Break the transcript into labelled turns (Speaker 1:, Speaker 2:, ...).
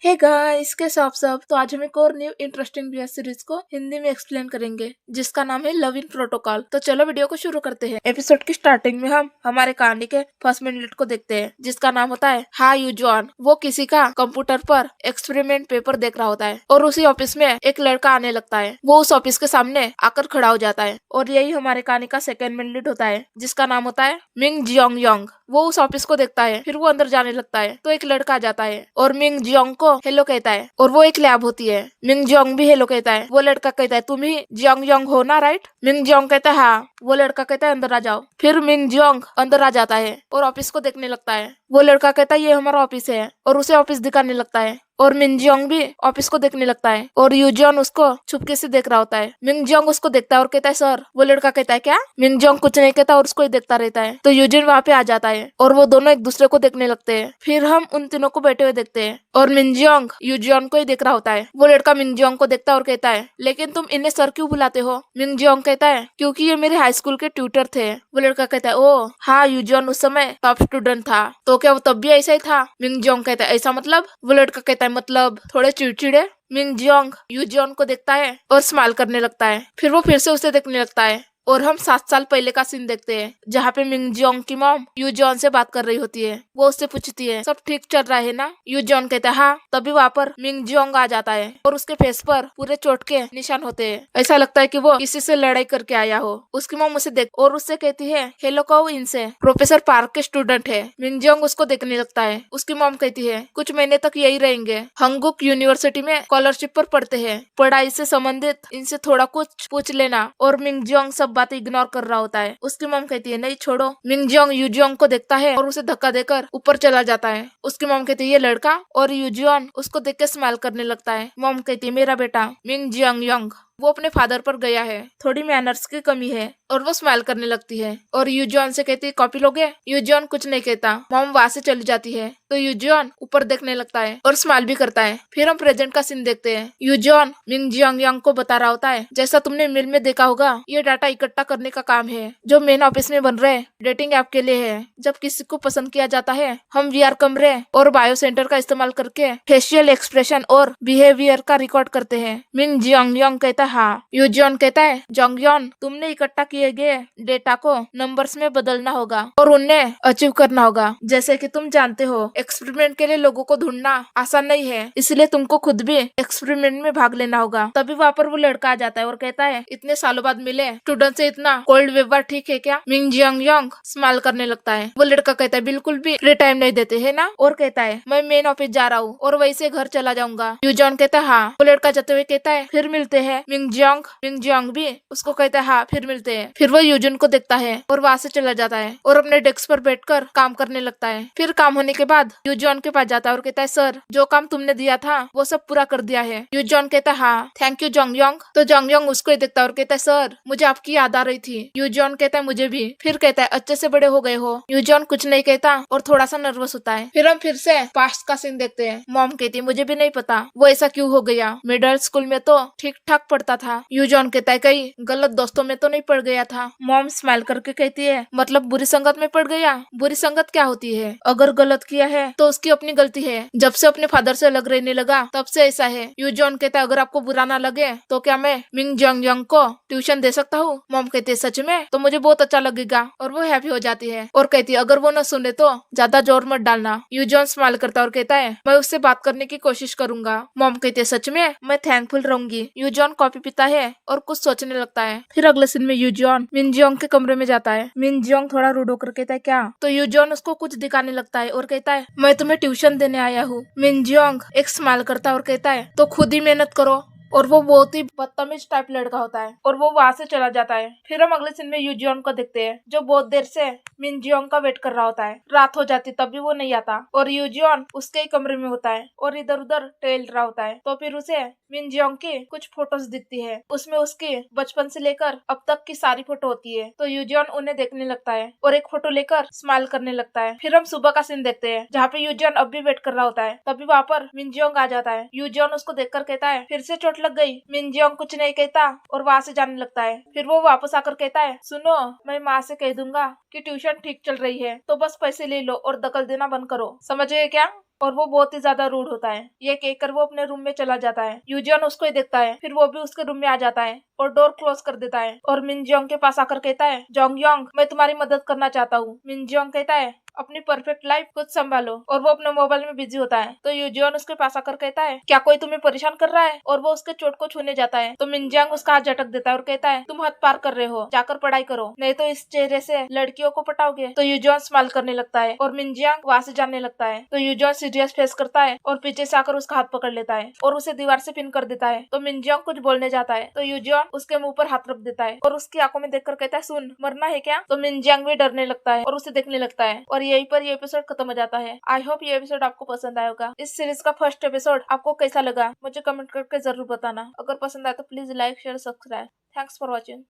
Speaker 1: Hey guys, कैसे आप सब। तो आज हम एक और न्यू इंटरेस्टिंग वेब सीरीज को हिंदी में एक्सप्लेन करेंगे जिसका नाम है लव इन प्रोटोकॉल। तो चलो वीडियो को शुरू करते हैं। एपिसोड की स्टार्टिंग में हम हमारे कहानी के फर्स्ट मिनट को देखते हैं जिसका नाम होता है हाय यू जॉन। वो किसी का कंप्यूटर पर एक्सपेरिमेंट पेपर देख रहा होता है और उसी ऑफिस में एक लड़का आने लगता है। वो उस ऑफिस के सामने आकर खड़ा हो जाता है और यही हमारे कहानी का सेकेंड मिनट होता है जिसका नाम होता है मिंग जियोंग योंग। वो उस ऑफिस को देखता है, फिर वो अंदर जाने लगता है तो एक लड़का आ जाता है और मिंग जियोंग को हेलो कहता है और वो एक लैब होती है। मिंग जियोंग भी हेलो कहता है। वो लड़का कहता है तुम ही जियोंग योंग हो ना, राइट? मिंग जियोंग कहता है हाँ। वो लड़का कहता है अंदर आ जाओ। फिर मिंग जियोंग अंदर आ जाता है और ऑफिस को देखने लगता है। वो लड़का कहता है ये हमारा ऑफिस है और उसे ऑफिस दिखाने लगता है और मिंग जियोंग भी ऑफिस को देखने लगता है और यूजियोन उसको चुपके से देख रहा होता है। मिंग जियोंग उसको देखता है और कहता है सर। वो लड़का कहता है क्या? मिंग जियोंग कुछ नहीं कहता और उसको ही देखता रहता है। तो यूजिन वहाँ पे आ जाता है और वो दोनों एक दूसरे को देखने लगते हैं। फिर हम उन तीनों को बैठे हुए देखते हैं और मिंग जियोंग यूजियोन को ही देख रहा होता है। वो लड़का मिंग जियोंग को देखता है और कहता है लेकिन तुम इन्हें सर क्यों बुलाते हो? मिंग जियोंग कहता है क्योंकि ये मेरे हाई स्कूल के ट्यूटर थे। वो लड़का कहता है ओ हाँ, यूजियोन उस समय टॉप स्टूडेंट था, तो क्या वो तब भी ऐसा ही था? मिंग जियोंग कहता है ऐसा मतलब? वो लड़का कहता है मतलब थोड़े चिड़चिड़े। मिंग जियोंग यूजियोन को देखता है और स्माइल करने लगता है। फिर वो फिर से उसे देखने लगता है और हम 7 साल पहले का सीन देखते हैं जहाँ पे मिंग जियोंग की मॉम यूजियोन से बात कर रही होती है। वो उससे पूछती है सब ठीक चल रहा है ना? यूजियोन कहता है हाँ। तभी वहाँ पर मिंग जियोंग आ जाता है और उसके फेस पर पूरे चोट के निशान होते हैं। ऐसा लगता है कि वो किसी से लड़ाई करके आया हो। उसकी मॉम उसे देख और उससे कहती है हेलो कहो इनसे, प्रोफेसर पार्क के स्टूडेंट है। मिंग जियोंग उसको देखने लगता है। उसकी मॉम कहती है कुछ महीने तक यही रहेंगे, हंगुक यूनिवर्सिटी में स्कॉलरशिप पर पढ़ते हैं, पढ़ाई से संबंधित इनसे थोड़ा कुछ पूछ लेना। और मिंग जियोंग सब बातें इग्नोर कर रहा होता है। उसकी मॉम कहती है नहीं छोड़ो। मिंग जियोंग यूजियोंग को देखता है और उसे धक्का देकर ऊपर चला जाता है। उसकी मॉम कहती है ये लड़का, और यूजियोन उसको देख के स्माइल करने लगता है। मॉम कहती है मेरा बेटा मिंग जियोंग योंग, वो अपने फादर पर गया है, थोड़ी मैनर्स की कमी है। और वो स्माइल करने लगती है और यूजियोन से कहती है कॉपी लोगे? यूजियोन कुछ नहीं कहता। मॉम वहां से चली जाती है तो यूजियोन ऊपर देखने लगता है और स्माइल भी करता है। फिर हम प्रेजेंट का सीन देखते हैं। यूजियोन मिंग जियोंग योंग को बता रहा होता है जैसा तुमने मेल में देखा होगा ये डाटा इकट्ठा करने का काम है जो मेन ऑफिस में बन रहे डेटिंग ऐप के लिए है। जब किसी को पसंद किया जाता है हम वीआर कमरे और बायो सेंटर का इस्तेमाल करके फेशियल एक्सप्रेशन और बिहेवियर का रिकॉर्ड करते हैं। मिंग जियोंग योंग कहता है हाँ। यूजियोन कहता है जोंगयोन तुमने इकट्ठा किए गए डेटा को नंबर्स में बदलना होगा और उन्हें अचीव करना होगा। जैसे कि तुम जानते हो एक्सपेरिमेंट के लिए लोगों को ढूंढना आसान नहीं है, इसलिए तुमको खुद भी एक्सपेरिमेंट में भाग लेना होगा। तभी वहाँ पर वो लड़का आ जाता है और कहता है इतने सालों बाद मिले स्टूडेंट से इतना कोल्ड व्यवहार ठीक है क्या? मिंग जियोंग योंग स्माइल करने लगता है। वो लड़का कहता है बिल्कुल भी फ्री टाइम नहीं देते है ना, और कहता है मैं मेन ऑफिस जा रहा हूँ और वहीं से घर चला जाऊंगा। यूजियोन कहता है हाँ। वो लड़का जाते हुए कहता है फिर मिलते हैं। मिंग जियोंग भी उसको कहता है हाँ फिर मिलते हैं। फिर वो यूजिन को देखता है और वहां से चला जाता है और अपने डेस्क पर बैठकर काम करने लगता है। फिर काम होने के बाद यूजियोन के पास जाता है और कहता है सर जो काम तुमने दिया था वो सब पूरा कर दिया है। यूजियोन कहता है हाँ थैंक यू जोंगयोंग। तो जोंगयोंग उसको ही देखता है और कहता है सर मुझे आपकी याद आ रही थी। यूजियोन कहता है मुझे भी। फिर कहता है अच्छे से बड़े हो गए हो। यूजियोन कुछ नहीं कहता और थोड़ा सा नर्वस होता है। फिर हम फिर से पास्ट का सीन देखते हैं। मॉम कहती है मुझे भी नहीं पता वो ऐसा क्यों हो गया, मिडिल स्कूल में तो ठीक ठाक पढ़ता था। यूजियोन कहता है कहीं गलत दोस्तों में तो नहीं पड़ गया था। मॉम स्माइल करके कहती है मतलब बुरी संगत में पड़ गया? बुरी संगत क्या होती है? अगर गलत किया है तो उसकी अपनी गलती है। जब से अपने फादर से अलग रहने लगा तब से ऐसा है। यूजियोन कहता है अगर आपको बुरा ना लगे तो क्या मैं मिंग जियोंग योंग को ट्यूशन दे सकता हूँ? मॉम कहती है सच में? तो मुझे बहुत अच्छा लगेगा। और वो हैप्पी हो जाती है और कहती है अगर वो न सुने तो ज्यादा जोर मत डालना। यूजियोन स्माइल करता है और कहता है मैं उससे बात करने की कोशिश करूंगा। मॉम कहती है सच में? मैं थैंकफुल रहूंगी। यूजियोन कॉफी पीता है और कुछ सोचने लगता है। फिर अगले सीन में यूजियोन मिन जियोंग के कमरे में जाता है। मिन जियोंग थोड़ा रूड होकर कहता है क्या? तो यूजियोन उसको कुछ दिखाने लगता है और कहता है मैं तुम्हें ट्यूशन देने आया हूँ। मिन जियोंग एक स्माइल करता है और कहता है तो खुद ही मेहनत करो। और वो बहुत ही बदतमीज टाइप लड़का होता है और वो वहां से चला जाता है। फिर हम अगले सीन में यूजियोन को देखते हैं जो बहुत देर से मिन जियोंग का वेट कर रहा होता है। रात हो जाती तब भी वो नहीं आता और यूजियोन उसके ही कमरे में होता है और इधर उधर टहल रहा होता है। तो फिर उसे मिन जियोंग की कुछ फोटोज दिखती है, उसमें उसके बचपन से लेकर अब तक की सारी फोटो होती है। तो यूजियोन उन्हें देखने लगता है और एक फोटो लेकर स्माइल करने लगता है। फिर हम सुबह का सीन देखते हैं जहाँ पे यूजियोन अब भी वेट कर रहा होता है। तभी वहाँ पर मिन जियोंग आ जाता है। यूजियोन उसको देखकर कहता है फिर से चोट लग गई? मिन जियोंग कुछ नहीं कहता और वहाँ से जाने लगता है। फिर वो वापस आकर कहता है सुनो मैं माँ से कह दूंगा कि ट्यूशन ठीक चल रही है तो बस पैसे ले लो और दखल देना बंद करो, समझ गए क्या? और वो बहुत ही ज्यादा रूड होता है। ये कहकर वो अपने रूम में चला जाता है। यूजियन उसको ही देखता है, फिर वो भी उसके रूम में आ जाता है और डोर क्लोज कर देता है और मिनजियोंग के पास आकर कहता है, जोंगयोंग मैं तुम्हारी मदद करना चाहता हूँ। मिनजियोंग कहता है, अपनी परफेक्ट लाइफ खुद संभालो, और वो अपने मोबाइल में बिजी होता है। तो यूजियन उसके पास आकर कहता है, क्या कोई तुम्हें परेशान कर रहा है, और वो उसके चोट को छूने जाता है। तो मिनजियांग उसका हाथ झटक देता है और कहता है, तुम हद पार कर रहे हो, जाकर पढ़ाई करो, नहीं तो इस चेहरे से लड़कियों को पटाओगे। तो यूजियन स्माइल करने लगता है और मिनजियांग वहां से जाने लगता है। तो यूजियन सीरियस फेस करता है और पीछे से आकर उसका हाथ पकड़ लेता है और उसे दीवार से पिन कर देता है। तो मिनजियांग कुछ बोलने जाता है तो यूजियन उसके मुंह पर हाथ रख देता है और उसकी आंखों में देखकर कहता है, सुन, मरना है क्या। तो मिनजियांग भी डरने लगता है और उसे देखने लगता है और यहीं पर ये एपिसोड खत्म हो जाता है। आई होप ये एपिसोड आपको पसंद आया होगा। इस सीरीज का फर्स्ट एपिसोड आपको कैसा लगा मुझे कमेंट करके जरूर बताना। अगर पसंद आया तो please like share subscribe. Thanks for watching.